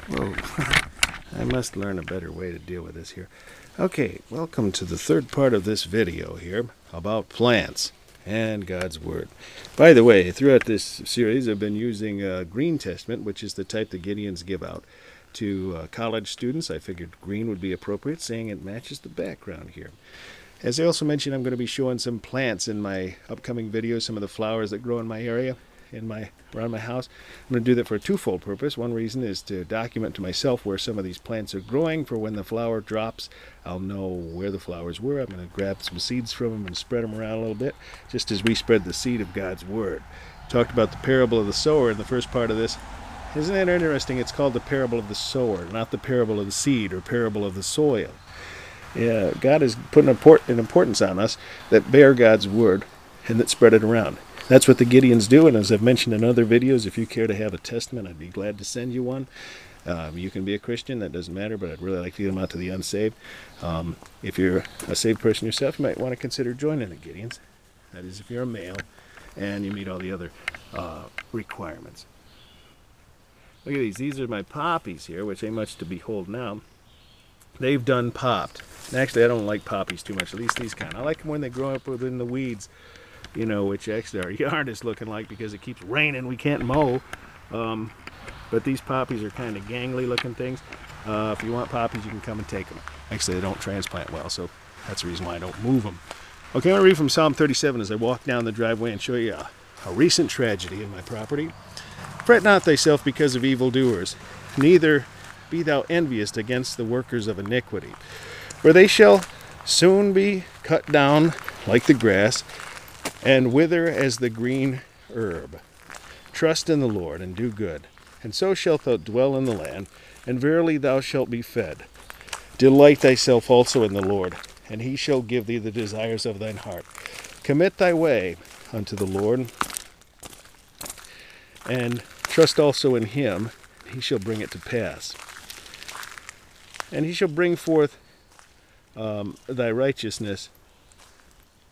Whoa. I must learn a better way to deal with this here. Okay, welcome to the third part of this video here about plants and God's Word. By the way, throughout this series I've been using Green Testament, which is the type the Gideons give out to college students. I figured green would be appropriate, saying it matches the background here. As I also mentioned, I'm going to be showing some plants in my upcoming videos, some of the flowers that grow in my area, around my house. I'm going to do that for a twofold purpose. One reason is to document to myself where some of these plants are growing, for when the flower drops, I'll know where the flowers were. I'm going to grab some seeds from them and spread them around a little bit, just as we spread the seed of God's Word. Talked about the parable of the sower in the first part of this. Isn't that interesting? It's called the parable of the sower, not the parable of the seed or parable of the soil. Yeah, God has put an importance on us that bear God's Word and that spread it around. That's what the Gideons do, and as I've mentioned in other videos, if you care to have a testament, I'd be glad to send you one. You can be a Christian, that doesn't matter, but I'd really like to get them out to the unsaved. If you're a saved person yourself, you might want to consider joining the Gideons. That is, if you're a male and you meet all the other requirements. Look at these. These are my poppies here, which ain't much to behold now. They've done popped. And actually, I don't like poppies too much, at least these kind. I like them when they grow up within the weeds, you know, which actually our yard is looking like because it keeps raining. We can't mow. But these poppies are kind of gangly looking things. If you want poppies, you can come and take them. Actually, they don't transplant well, so that's the reason why I don't move them. Okay, I'm going to read from Psalm 37 as I walk down the driveway and show you a recent tragedy in my property. Fret not thyself because of evildoers, neither be thou envious against the workers of iniquity. For they shall soon be cut down like the grass, and wither as the green herb. Trust in the Lord, and do good, and so shalt thou dwell in the land, and verily thou shalt be fed. Delight thyself also in the Lord, and he shall give thee the desires of thine heart. Commit thy way unto the Lord, and trust also in him, and he shall bring it to pass. And he shall bring forth thy righteousness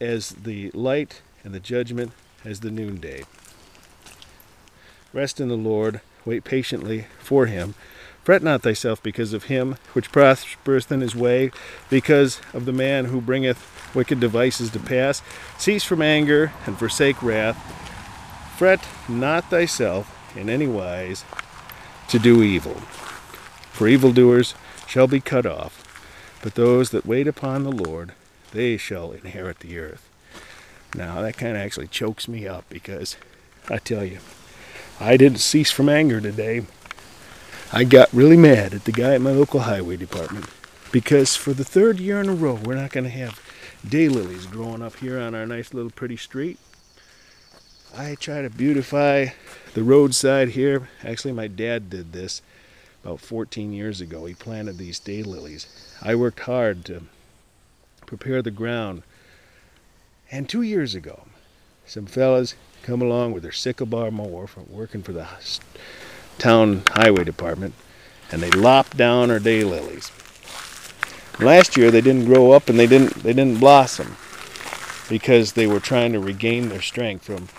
as the light, and the judgment as the noonday. Rest in the Lord, wait patiently for him. Fret not thyself because of him which prospereth in his way, because of the man who bringeth wicked devices to pass. Cease from anger, and forsake wrath. Fret not thyself in any wise to do evil. For evildoers shall be cut off, but those that wait upon the Lord, they shall inherit the earth. Now, that kind of actually chokes me up, because I tell you, I didn't cease from anger today. I got really mad at the guy at my local highway department, because for the third year in a row, we're not going to have daylilies growing up here on our nice little pretty street. I try to beautify the roadside here. Actually, my dad did this about 14 years ago. He planted these daylilies. I worked hard to prepare the ground. And 2 years ago, some fellas come along with their sickle bar mower from working for the town highway department, and they lopped down our daylilies. Last year they didn't grow up and they didn't blossom, because they were trying to regain their strength from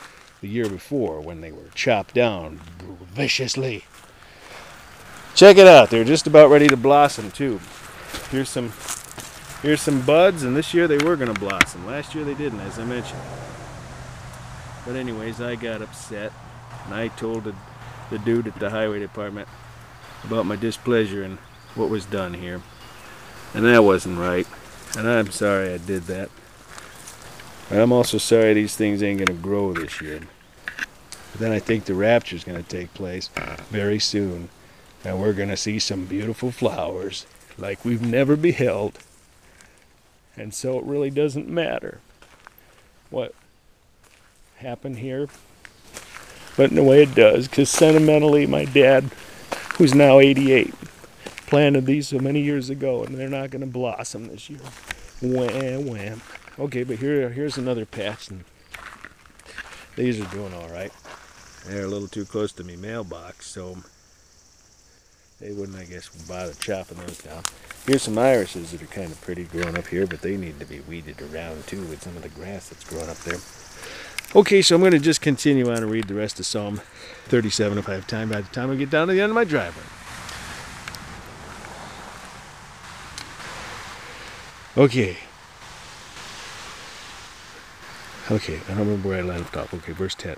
the year before when they were chopped down viciously. Check it out, they're just about ready to blossom too. Here's some buds, and this year they were going to blossom. Last year they didn't, as I mentioned. But anyways, I got upset, and I told the dude at the highway department about my displeasure and what was done here. And that wasn't right, and I'm sorry I did that. And I'm also sorry these things ain't going to grow this year. But then I think the rapture's going to take place very soon, and we're going to see some beautiful flowers like we've never beheld. And so it really doesn't matter what happened here. But in a way it does, because sentimentally my dad, who's now 88, planted these so many years ago, and they're not going to blossom this year. Wham, wham. Okay, but here's another patch, and these are doing all right. They're a little too close to me mailbox, so they wouldn't, I guess, bother chopping those down. Here's some irises that are kind of pretty growing up here, but they need to be weeded around too with some of the grass that's growing up there. Okay, so I'm going to just continue on and read the rest of Psalm 37 if I have time by the time I get down to the end of my driveway. Okay. Okay, I don't remember where I left off. Okay, verse 10.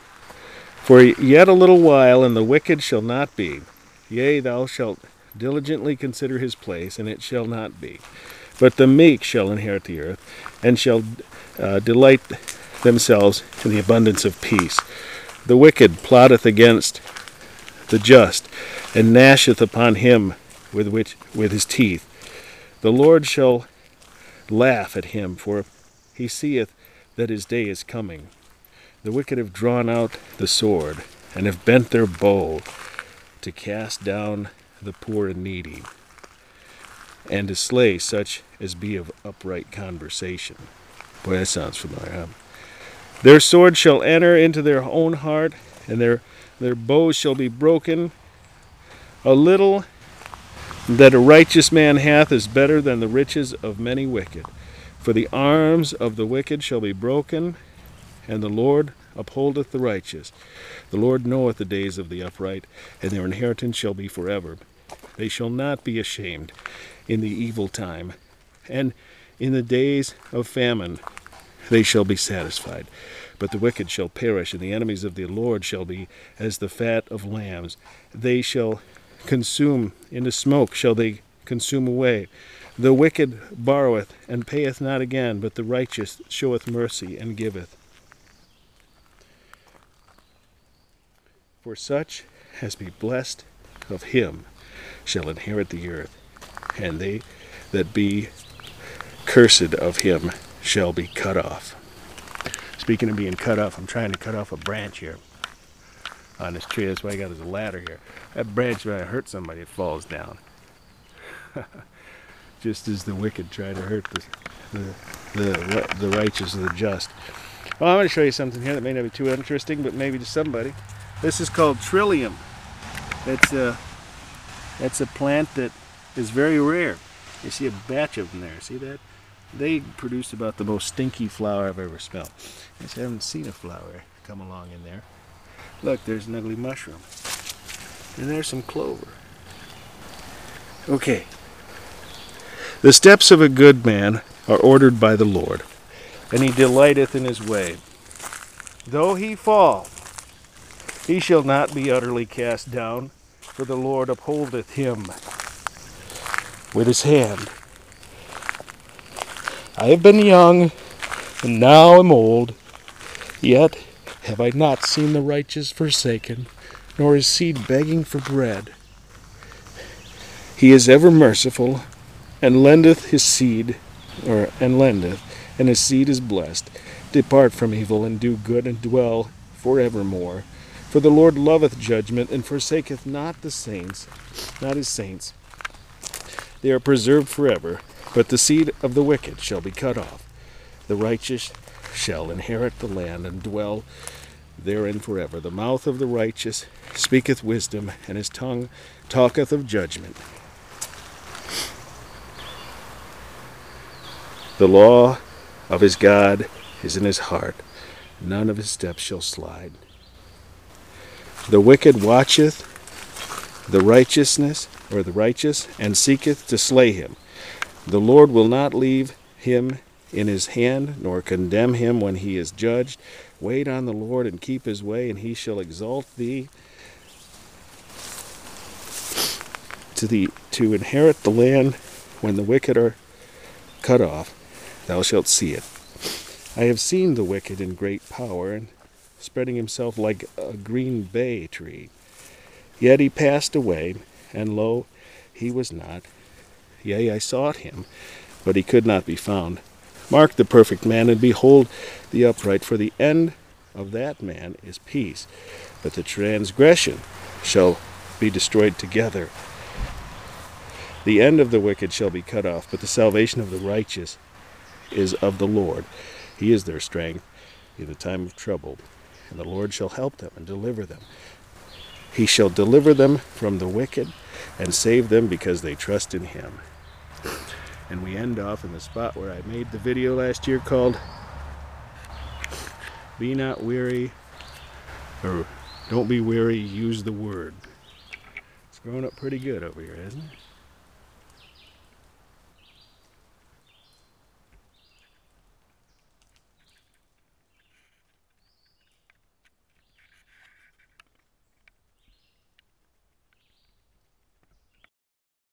For yet a little while, and the wicked shall not be. Yea, thou shalt diligently consider his place, and it shall not be. But the meek shall inherit the earth, and shall delight themselves in the abundance of peace. The wicked plotteth against the just, and gnasheth upon him with his teeth. The Lord shall laugh at him, for he seeth that his day is coming. The wicked have drawn out the sword, and have bent their bow to cast down the poor and needy, and to slay such as be of upright conversation. Boy, that sounds familiar, huh? Their sword shall enter into their own heart, and their bows shall be broken. A little that a righteous man hath is better than the riches of many wicked. For the arms of the wicked shall be broken, and the Lord upholdeth the righteous. The Lord knoweth the days of the upright, and their inheritance shall be forever. They shall not be ashamed in the evil time, and in the days of famine they shall be satisfied. But the wicked shall perish, and the enemies of the Lord shall be as the fat of lambs. They shall consume, into smoke shall they consume away. The wicked borroweth, and payeth not again, but the righteous showeth mercy, and giveth. For such as be blessed of him shall inherit the earth, and they that be cursed of him shall be cut off. Speaking of being cut off, I'm trying to cut off a branch here on this tree. That's why I got this ladder here. That branch, when I hurt somebody, it falls down. Just as the wicked try to hurt the righteous or the just. Well, I'm going to show you something here that may not be too interesting, but maybe to somebody. This is called trillium. It's a plant that is very rare. You see a batch of them there. See that? They produce about the most stinky flower I've ever smelled. I just haven't seen a flower come along in there. Look, there's an ugly mushroom. And there's some clover. Okay. The steps of a good man are ordered by the Lord, and he delighteth in his way. Though he fall, he shall not be utterly cast down, for the Lord upholdeth him with his hand. I have been young, and now am old, yet have I not seen the righteous forsaken, nor his seed begging for bread. He is ever merciful, and lendeth his seed, and his seed is blessed. Depart from evil, and do good, and dwell forevermore. For the Lord loveth judgment, and forsaketh not his saints. They are preserved forever, but the seed of the wicked shall be cut off. The righteous shall inherit the land, and dwell therein forever. The mouth of the righteous speaketh wisdom, and his tongue talketh of judgment. The law of his God is in his heart. None of his steps shall slide. The wicked watcheth the righteous, and seeketh to slay him. The Lord will not leave him in his hand, nor condemn him when he is judged. Wait on the Lord, and keep his way, and he shall exalt thee to inherit the land. When the wicked are cut off, thou shalt see it. I have seen the wicked in great power, and spreading himself like a green bay tree. Yet he passed away, and lo, he was not. Yea, I sought him, but he could not be found. Mark the perfect man, and behold the upright, for the end of that man is peace, but the transgression shall be destroyed together. The end of the wicked shall be cut off, but the salvation of the righteous is of the Lord. He is their strength in the time of trouble, and the Lord shall help them and deliver them. He shall deliver them from the wicked and save them because they trust in him. And we end off in the spot where I made the video last year called Be Not Weary, or Don't Be Weary, Use the Word. It's growing up pretty good over here, hasn't it?